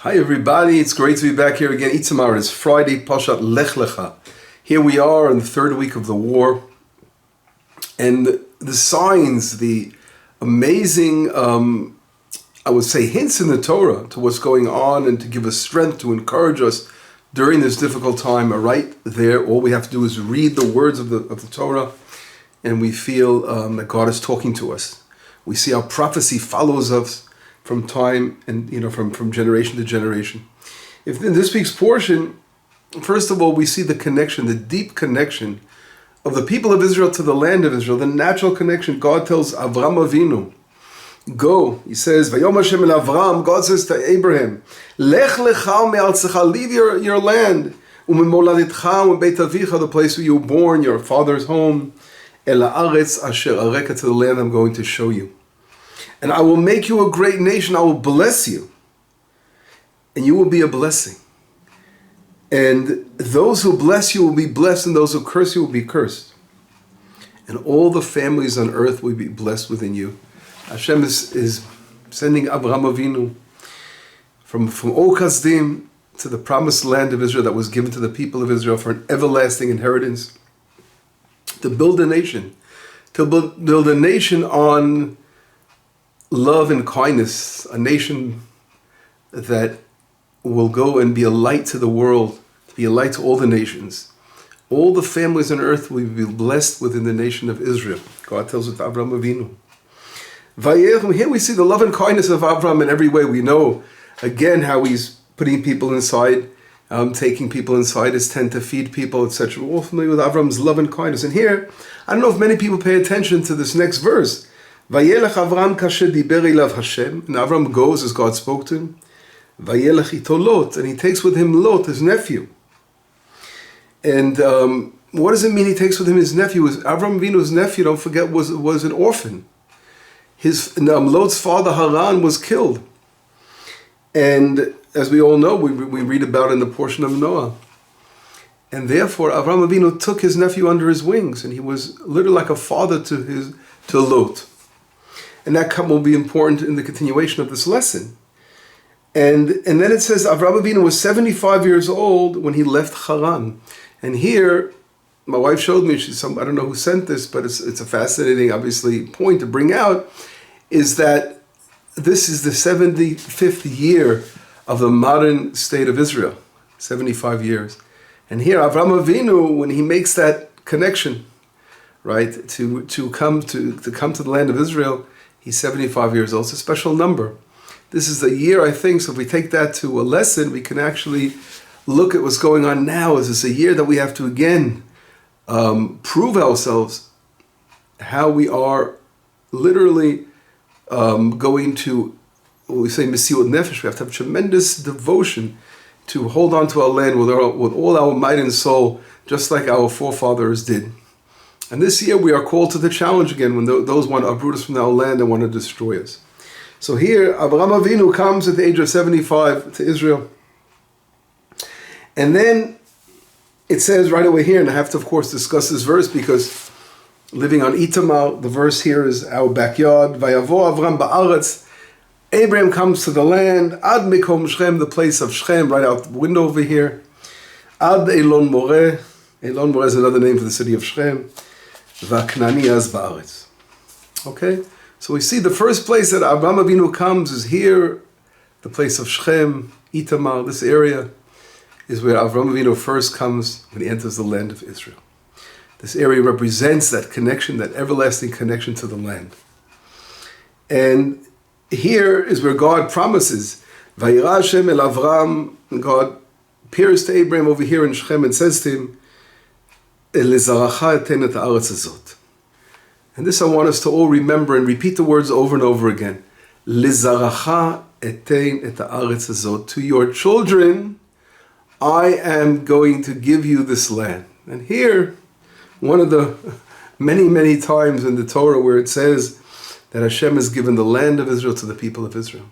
Hi everybody, it's great to be back here again. Itamar, it's Friday, Parashat Lech Lecha. Here we are in the third week of the war. And the signs, the amazing, I would say, hints in the Torah to what's going on and to give us strength, to encourage us during this difficult time are right there. All we have to do is read the words of the Torah and we feel that God is talking to us. We see how prophecy follows us from time and, from generation to generation. If in this week's portion, first of all, we see the connection, the deep connection of the people of Israel to the land of Israel, the natural connection. God tells Avram Avinu, go, he says, Vayom Hashem el Avram, God says to Abraham, Lech lecha me'artzecha, leave your land, u'mimoladitcha u'beit avicha, the place where you were born, your father's home, el haaretz asher areka, to the land I'm going to show you. And I will make you a great nation, I will bless you, and you will be a blessing. And those who bless you will be blessed, and those who curse you will be cursed. And all the families on earth will be blessed within you. Hashem is sending Abraham Avinu from Okazdim to the promised land of Israel that was given to the people of Israel for an everlasting inheritance, to build a nation, on love and kindness, a nation that will go and be a light to the world, to be a light to all the nations. All the families on earth will be blessed within the nation of Israel. God tells it to Abraham Avinu. Here we see the love and kindness of Abraham in every way. We know, again, how he's putting people inside, taking people inside his tent to feed people, etc. We're all familiar with Abraham's love and kindness. And here, I don't know if many people pay attention to this next verse. Vayelech Avram kasher diber elav Hashem. And Avram goes as God spoke to him. Vayelech ito Lot. And he takes with him Lot, his nephew. And what does it mean he takes with him his nephew? Avram Avinu's nephew, don't forget, was an orphan. His Lot's father Haran was killed. And as we all know, we read about in the portion of Noah. And therefore, Avram Avinu took his nephew under his wings, and he was literally like a father to Lot. And that will be important in the continuation of this lesson. And then it says Avraham Avinu was 75 years old when he left Haran. And here, my wife showed me, I don't know who sent this, but it's a fascinating, obviously, point to bring out, is that this is the 75th year of the modern state of Israel, 75 years. And here, Avraham Avinu, when he makes that connection, right, to come to the land of Israel, he's 75 years old. It's a special number. This is a year, I think, so if we take that to a lesson, we can actually look at what's going on now. Is this a year that we have to, again, prove ourselves how we are literally going to, when we say Mesiut Nefesh, we have to have tremendous devotion to hold on to our land with all our might and soul, just like our forefathers did. And this year we are called to the challenge again when those want to uproot us from our land and want to destroy us. So here, Avraham Avinu comes at the age of 75 to Israel. And then it says right away here, and I have to, of course, discuss this verse because living on Itamar, the verse here is our backyard. Vayavo Avram ba'aretz. Abraham comes to the land. Ad Mikom Shechem, the place of Shechem, right out the window over here. Ad Elon Moreh. Elon Moreh is another name for the city of Shechem. Va'knanias ba'aretz. Okay? So we see the first place that Avraham Avinu comes is here, the place of Shechem, Itamar, this area is where Avraham Avinu first comes when he enters the land of Israel. This area represents that connection, that everlasting connection to the land. And here is where God promises, Vayira Hashem el Avram, God appears to Abraham over here in Shechem and says to him, Elizaracha eten et haaretz hazot. And this I want us to all remember and repeat the words over and over again. Lizaracha eten et haaretz hazot. To your children, I am going to give you this land. And here, one of the many, many times in the Torah where it says that Hashem has given the land of Israel to the people of Israel.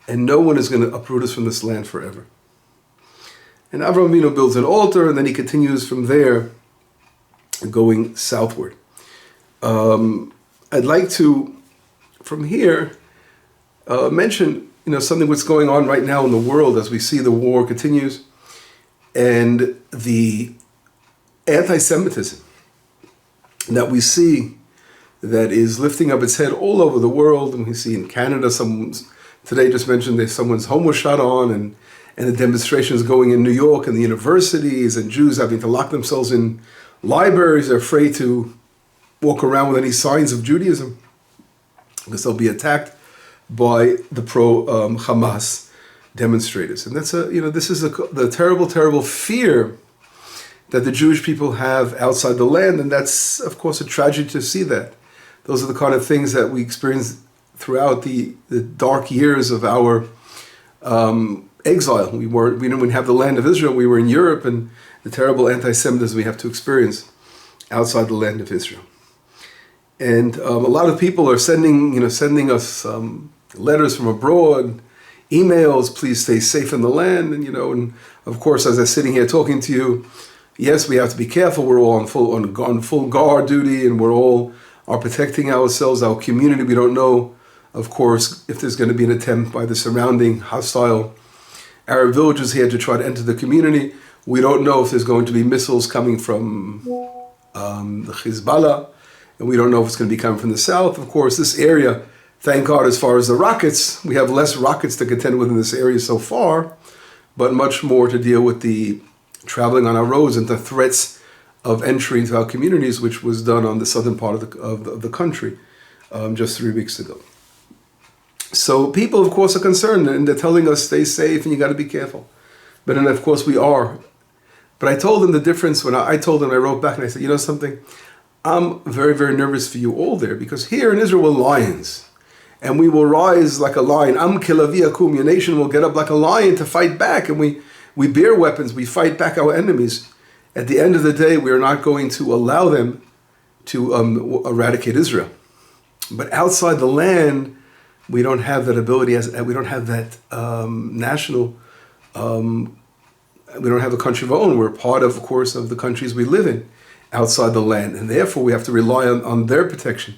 And no one is going to uproot us from this land forever. And Avraham Avinu builds an altar, and then he continues from there, going southward. I'd like to, from here, mention something what's going on right now in the world as we see the war continues and the anti-Semitism that we see that is lifting up its head all over the world. And we see in Canada, today just mentioned that someone's home was shot on, and the demonstrations going in New York and the universities, and Jews having to lock themselves in libraries. They're afraid to walk around with any signs of Judaism because they'll be attacked by the pro-Hamas demonstrators. And that's this is the terrible, terrible fear that the Jewish people have outside the land, and that's, of course, a tragedy to see that. Those are the kind of things that we experienced throughout the dark years of our exile. We didn't have the land of Israel. We were in Europe, and the terrible anti-Semitism we have to experience outside the land of Israel. And a lot of people are sending us letters from abroad, emails. Please stay safe in the land, and of course, as I'm sitting here talking to you, yes, we have to be careful. We're all on full guard duty, and we're all are protecting ourselves, our community. We don't know, of course, if there's going to be an attempt by the surrounding hostile Arab villages here to try to enter the community. We don't know if there's going to be missiles coming from the Hezbollah, and we don't know if it's going to be coming from the south. Of course, this area, thank God, as far as the rockets, we have less rockets to contend with in this area so far, but much more to deal with the traveling on our roads and the threats of entry into our communities, which was done on the southern part of the country just 3 weeks ago. So people, of course, are concerned, and they're telling us, stay safe and you got to be careful. But then, of course, we are. But I told them the difference when I told them, I wrote back and I said, you know something? I'm very, very nervous for you all there, because here in Israel we're lions, and we will rise like a lion. Am kilaviakum, your nation will get up like a lion to fight back, and we bear weapons, we fight back our enemies. At the end of the day, we are not going to allow them to eradicate Israel. But outside the land, we don't have that ability, we don't have that national, we don't have a country of our own. We're part of course, of the countries we live in outside the land, and therefore we have to rely on their protection.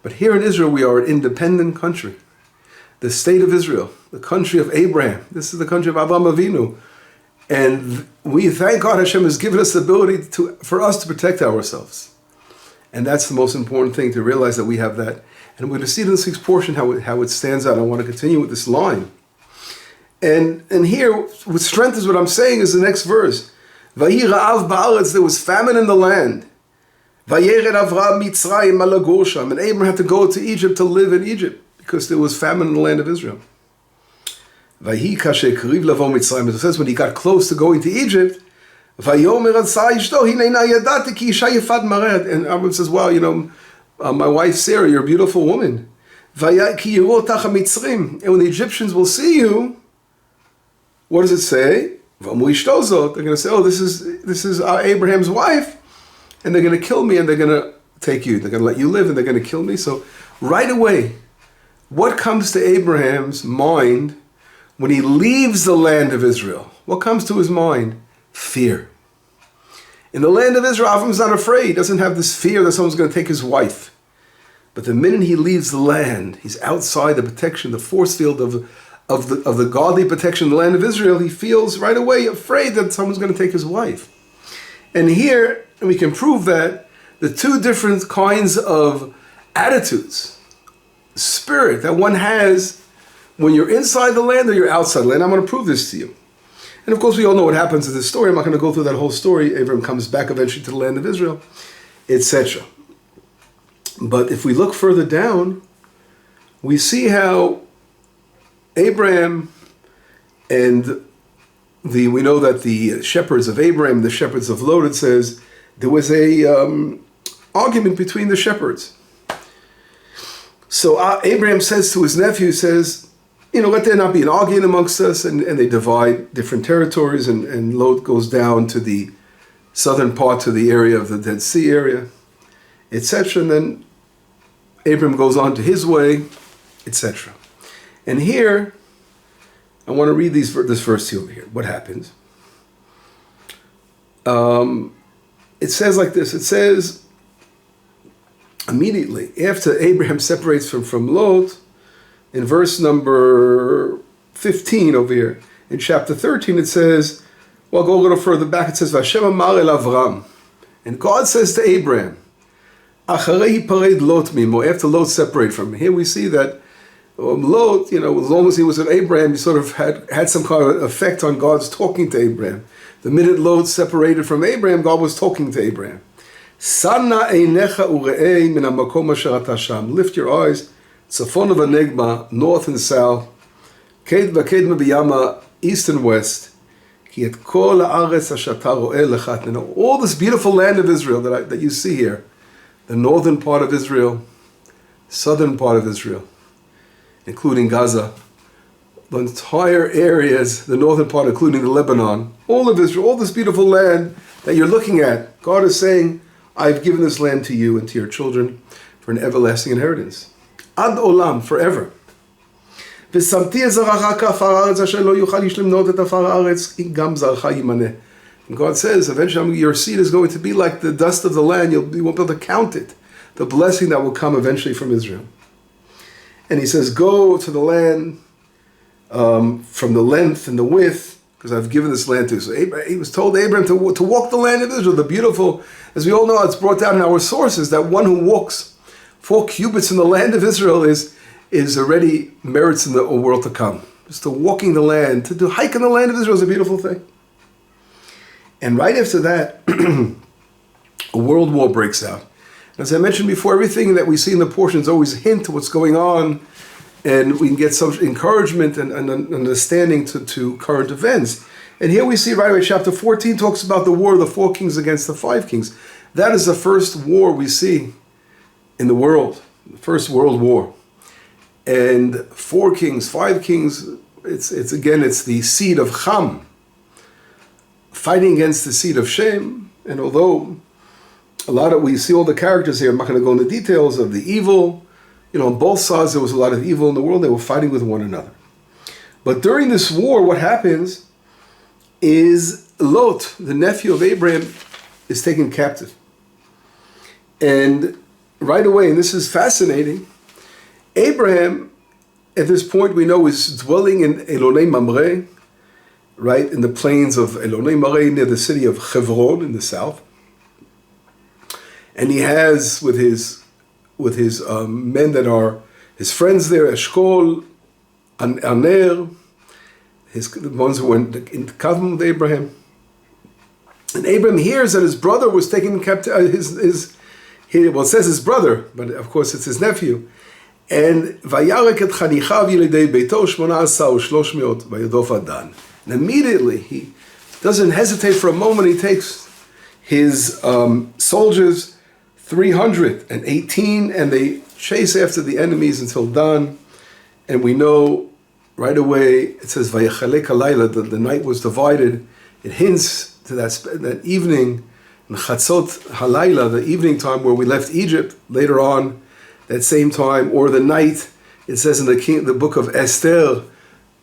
But here in Israel, we are an independent country. The state of Israel, the country of Abraham, this is the country of Avraham Avinu. And we thank God Hashem has given us the ability for us to protect ourselves. And that's the most important thing, to realize that we have that. And we're going to see in this week's portion how it stands out. I want to continue with this line. And here, what strengthens what I'm saying is the next verse. Vayi ra'av ba'aretz, there was famine in the land. Vayered Avraham Mitzrayim ala Gosham, and Abraham had to go to Egypt to live in Egypt because there was famine in the land of Israel. Vayi kasher kariv lavo Mitzrayim, it says when he got close to going to Egypt, Vayomer atzah ishto hinei na yadati ki isha yefat mared, and Abraham says, wow, my wife Sarah, you're a beautiful woman. Vaya ki yiro tacha Mitzrim, and when the Egyptians will see you, what does it say? They're going to say, oh, this is Abraham's wife, and they're going to kill me, and they're going to take you. They're going to let you live, and they're going to kill me. So right away, what comes to Abraham's mind when he leaves the land of Israel? What comes to his mind? Fear. In the land of Israel, Avram's not afraid. He doesn't have this fear that someone's going to take his wife. But the minute he leaves the land, he's outside the protection, the force field of the godly protection in the land of Israel, he feels right away afraid that someone's going to take his wife. And here, we can prove that the two different kinds of attitudes, spirit that one has when you're inside the land or you're outside the land. I'm going to prove this to you. And of course, we all know what happens in this story. I'm not going to go through that whole story. Abraham comes back eventually to the land of Israel, etc. But if we look further down, we see how Abraham and we know that the shepherds of Abraham, the shepherds of Lot, it says there was a argument between the shepherds. So Abraham says to his nephew, says, let there not be an argument amongst us, and they divide different territories, and Lot goes down to the southern part, to the area of the Dead Sea area, etc. And then Abraham goes on to his way, etc. And here, I want to read this verse to you over here. What happens? It says like this. It says, immediately after Abraham separates from Lot, in verse number 15 over here. In chapter 13 it says, well, go a little further back, it says, Vashem amar el Avram. And God says to Abraham, Acharei pared Lot mimo, after Lot separated from him. Here we see that Lot, as long as he was with Abraham, he sort of had some kind of effect on God's talking to Abraham. The minute Lot separated from Abraham, God was talking to Abraham. Sana einecha ure'ei min hamakom asher ata sham. Lift your eyes, tzafon v'negba, north and south, ked v'kedma b'yama, east and west. Ki et kol haaretz asher ata ro'eh lechatnenu. All this beautiful land of Israel that you see here, the northern part of Israel, southern part of Israel, including Gaza, the entire areas, the northern part, including the Lebanon, all of Israel, all this beautiful land that you're looking at, God is saying, I've given this land to you and to your children for an everlasting inheritance. Ad olam, forever. And God says, eventually your seed is going to be like the dust of the land. You won't be able to count it. The blessing that will come eventually from Israel. And he says, go to the land from the length and the width, because I've given this land to you. So he was told Abraham to walk the land of Israel, the beautiful, as we all know, it's brought down in our sources, that one who walks 4 cubits in the land of Israel is already merits in the world to come. Just to walking the land, to hike in the land of Israel is a beautiful thing. And right after that, a world war breaks out. As I mentioned before, everything that we see in the portions always hint to what's going on, and we can get some encouragement and understanding to current events. And here we see right away, chapter 14 talks about the war of the 4 kings against the 5 kings. That is the first war we see in the world, the first world war. And 4 kings, 5 kings, it's the seed of Ham, fighting against the seed of Shem. And although we see all the characters here, I'm not going to go into details of the evil. On both sides there was a lot of evil in the world. They were fighting with one another. But during this war, what happens is Lot, the nephew of Abraham, is taken captive. And right away, and this is fascinating, Abraham, at this point we know, is dwelling in Elonei Mamre, right, in the plains of Elonei Mamre, near the city of Hebron in the south. And he has with his men that are his friends there, Eshkol, Aner, the ones who went in covenant with Abraham. And Abraham hears that his brother was taken captive. It says his brother, but of course it's his nephew. And vayarek et chanichav yelidei beito 18,300 vayodof adan. And immediately he doesn't hesitate for a moment. He takes his soldiers, 318, and they chase after the enemies until dawn. And we know right away, it says vayachalek halayla, the night was divided. It hints to that evening, in chatzot halayla, the evening time where we left Egypt. Later on, that same time, or the night, it says in the book of Esther,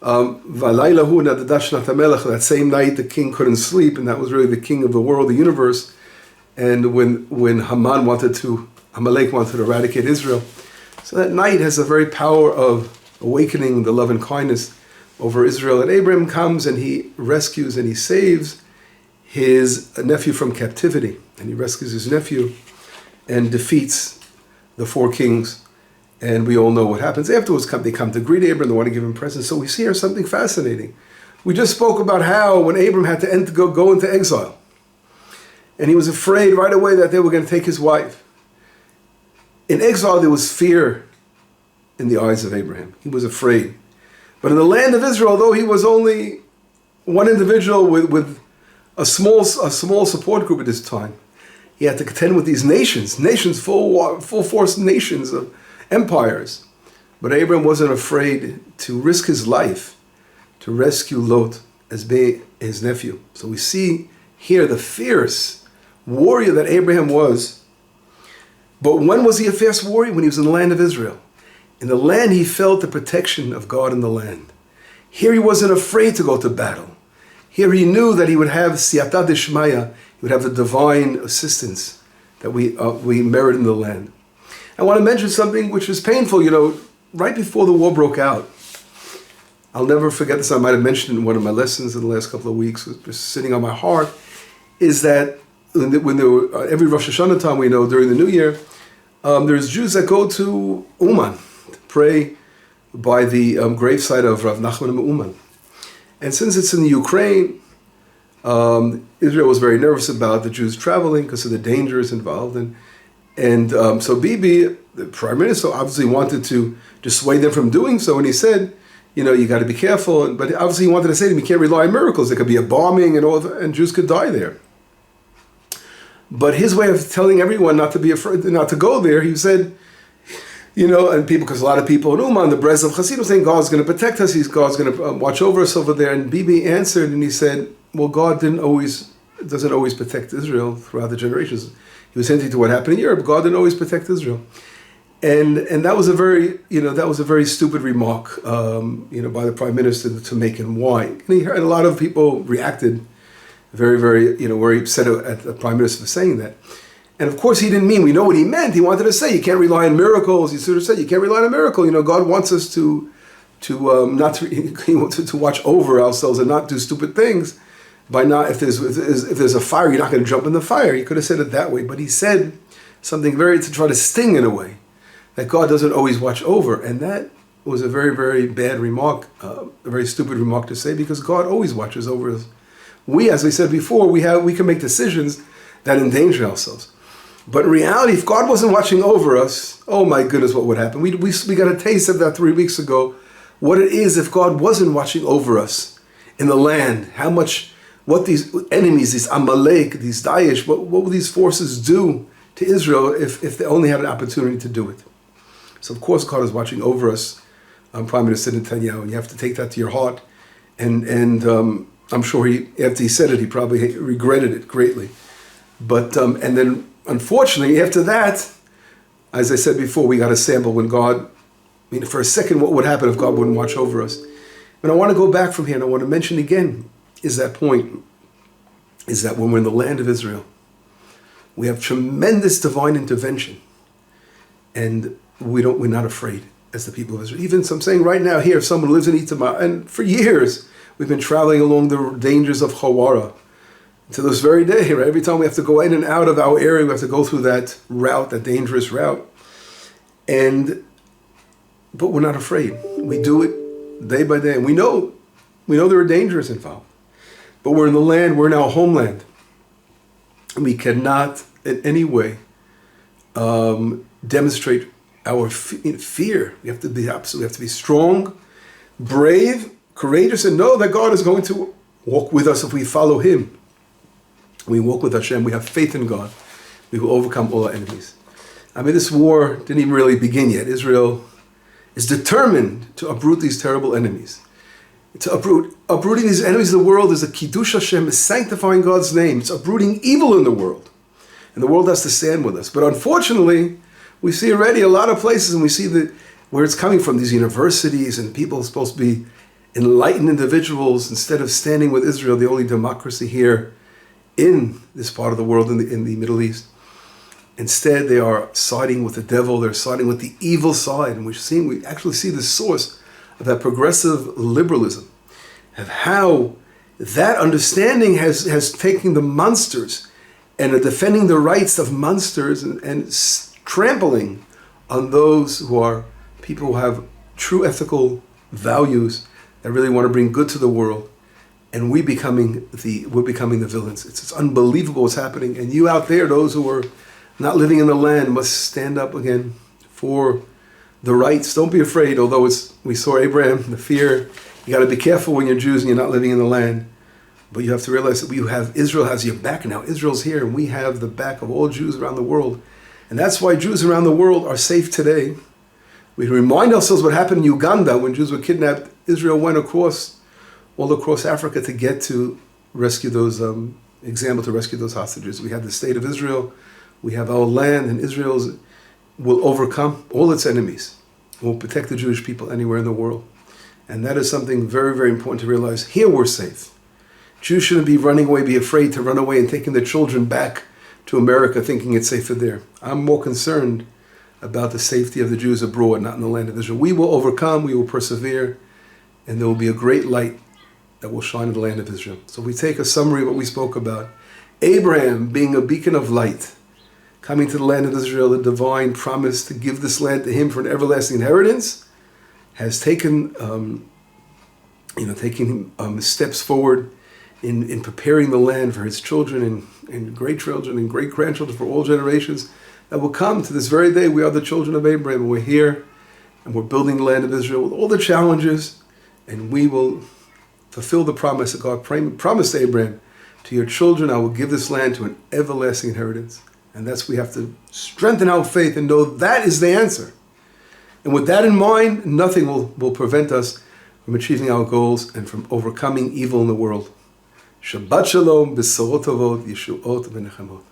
valayla hu nadadash natamelech, that same night the king couldn't sleep, and that was really the king of the world, the universe. And when Amalek wanted to eradicate Israel. So that night has a very power of awakening the love and kindness over Israel. And Abraham comes and he rescues and he saves his nephew from captivity. And he rescues his nephew and defeats the 4 kings. And we all know what happens afterwards. They come to greet Abraham, they want to give him presents. So we see here something fascinating. We just spoke about how when Abraham had to go into exile, and he was afraid right away that they were going to take his wife. In exile, there was fear in the eyes of Abraham. He was afraid. But in the land of Israel, though he was only one individual with a small support group at this time, he had to contend with these nations, full force nations of empires. But Abraham wasn't afraid to risk his life to rescue Lot as being his nephew. So we see here the fierce warrior that Abraham was. But when was he a fierce warrior? When he was in the land of Israel. In the land, he felt the protection of God in the land. Here he wasn't afraid to go to battle. Here he knew that he would have siyata deshmaya, he would have the divine assistance that we merit in the land. I want to mention something which is painful. Right before the war broke out, I'll never forget this. I might have mentioned it in one of my lessons in the last couple of weeks. It was just sitting on my heart. Is that when there were, every Rosh Hashanah time we know during the New Year, there's Jews that go to Uman to pray by the gravesite of Rav Nachman Uman. And since it's in the Ukraine, Israel was very nervous about the Jews traveling because of the dangers involved. And so Bibi, the prime minister, obviously wanted to dissuade them from doing so. And he said, you got to be careful. But obviously he wanted to say to them, you can't rely on miracles. There could be a bombing and Jews could die there. But his way of telling everyone not to be afraid, not to go there, he said, and people, because a lot of people in Uman, the Brez of Hasidim, saying God's going to protect us, God's going to watch over us over there. And Bibi answered and he said, well, God doesn't always protect Israel throughout the generations. He was hinting to what happened in Europe. God didn't always protect Israel. And that was a very stupid remark, by the prime minister to make him why. And he heard a lot of people reacted very, very, very upset at the prime minister for saying that. And of course he didn't mean, we know what he meant. He wanted to say, you can't rely on miracles. He sort of said, you can't rely on a miracle. God wants us to watch over ourselves and not do stupid things. By not, if there's a fire, you're not going to jump in the fire. He could have said it that way, but he said something to try to sting in a way, that God doesn't always watch over. And that was a very, very bad remark, a very stupid remark to say, because God always watches over us. We, as we said before, we can make decisions that endanger ourselves. But in reality, if God wasn't watching over us, oh my goodness, what would happen? We got a taste of that 3 weeks ago, what it is if God wasn't watching over us in the land, what these enemies, these Amalek, these Daesh, what will these forces do to Israel if they only had an opportunity to do it? So of course God is watching over us, Prime Minister Netanyahu, and you have to take that to your heart. And I'm sure after he said it, he probably regretted it greatly. But and then unfortunately after that, as I said before, we got a sample when God, for a second, what would happen if God wouldn't watch over us? But I want to go back from here, and I want to mention again, is that when we're in the land of Israel, we have tremendous divine intervention, and we're not afraid as the people of Israel. Even so, I'm saying right now here, if someone lives in Itamar, and for years we've been traveling along the dangers of Hawara to this very day. Right? Every time we have to go in and out of our area, we have to go through that route, that dangerous route, but we're not afraid. We do it day by day, and we know there are dangers involved. But we're in the land, we're in our homeland. And we cannot in any way demonstrate our fear. We have to be strong, brave, courageous, and know that God is going to walk with us if we follow Him. We walk with Hashem, we have faith in God. We will overcome all our enemies. This war didn't even really begin yet. Israel is determined to uproot these terrible enemies. To uprooting these enemies of the world is a kiddush Hashem, is sanctifying God's name. It's uprooting evil in the world. And the world has to stand with us. But unfortunately, we see already a lot of places, and we see where it's coming from, these universities and people supposed to be enlightened individuals, instead of standing with Israel, the only democracy here in this part of the world, in the Middle East. Instead, they are siding with the devil. They're siding with the evil side. And we actually see the source of that progressive liberalism, of how that understanding has taken the monsters and are defending the rights of monsters and trampling on those who are people who have true ethical values that really want to bring good to the world. And we're becoming the villains. It's unbelievable what's happening. And you out there, those who are not living in the land, must stand up again for the rights. Don't be afraid, although we saw Abraham, the fear. You got to be careful when you're Jews and you're not living in the land. But you have to realize that Israel has your back now. Israel's here, and we have the back of all Jews around the world. And that's why Jews around the world are safe today. We remind ourselves what happened in Uganda when Jews were kidnapped. Israel went all across Africa to get to rescue those rescue those hostages. We have the state of Israel, we have our land, and Israel will overcome all its enemies, will protect the Jewish people anywhere in the world. And that is something very, very important to realize. Here we're safe. Jews shouldn't be running away, be afraid to run away and taking their children back to America thinking it's safer there. I'm more concerned about the safety of the Jews abroad, not in the land of Israel. We will overcome, we will persevere, and there will be a great light that will shine in the land of Israel. So we take a summary of what we spoke about. Abraham being a beacon of light, coming to the land of Israel, the divine promise to give this land to him for an everlasting inheritance, has taken steps forward in preparing the land for his children and great-children and great-grandchildren for all generations that will come to this very day. We are the children of Abraham, and we're here, and we're building the land of Israel with all the challenges, and we will fulfill the promise that God promised Abraham. To your children, I will give this land to an everlasting inheritance. And that's we have to strengthen our faith and know that is the answer. And with that in mind, nothing will prevent us from achieving our goals and from overcoming evil in the world. Shabbat Shalom, Besorot Tovot, Yeshuot V'Nechemot.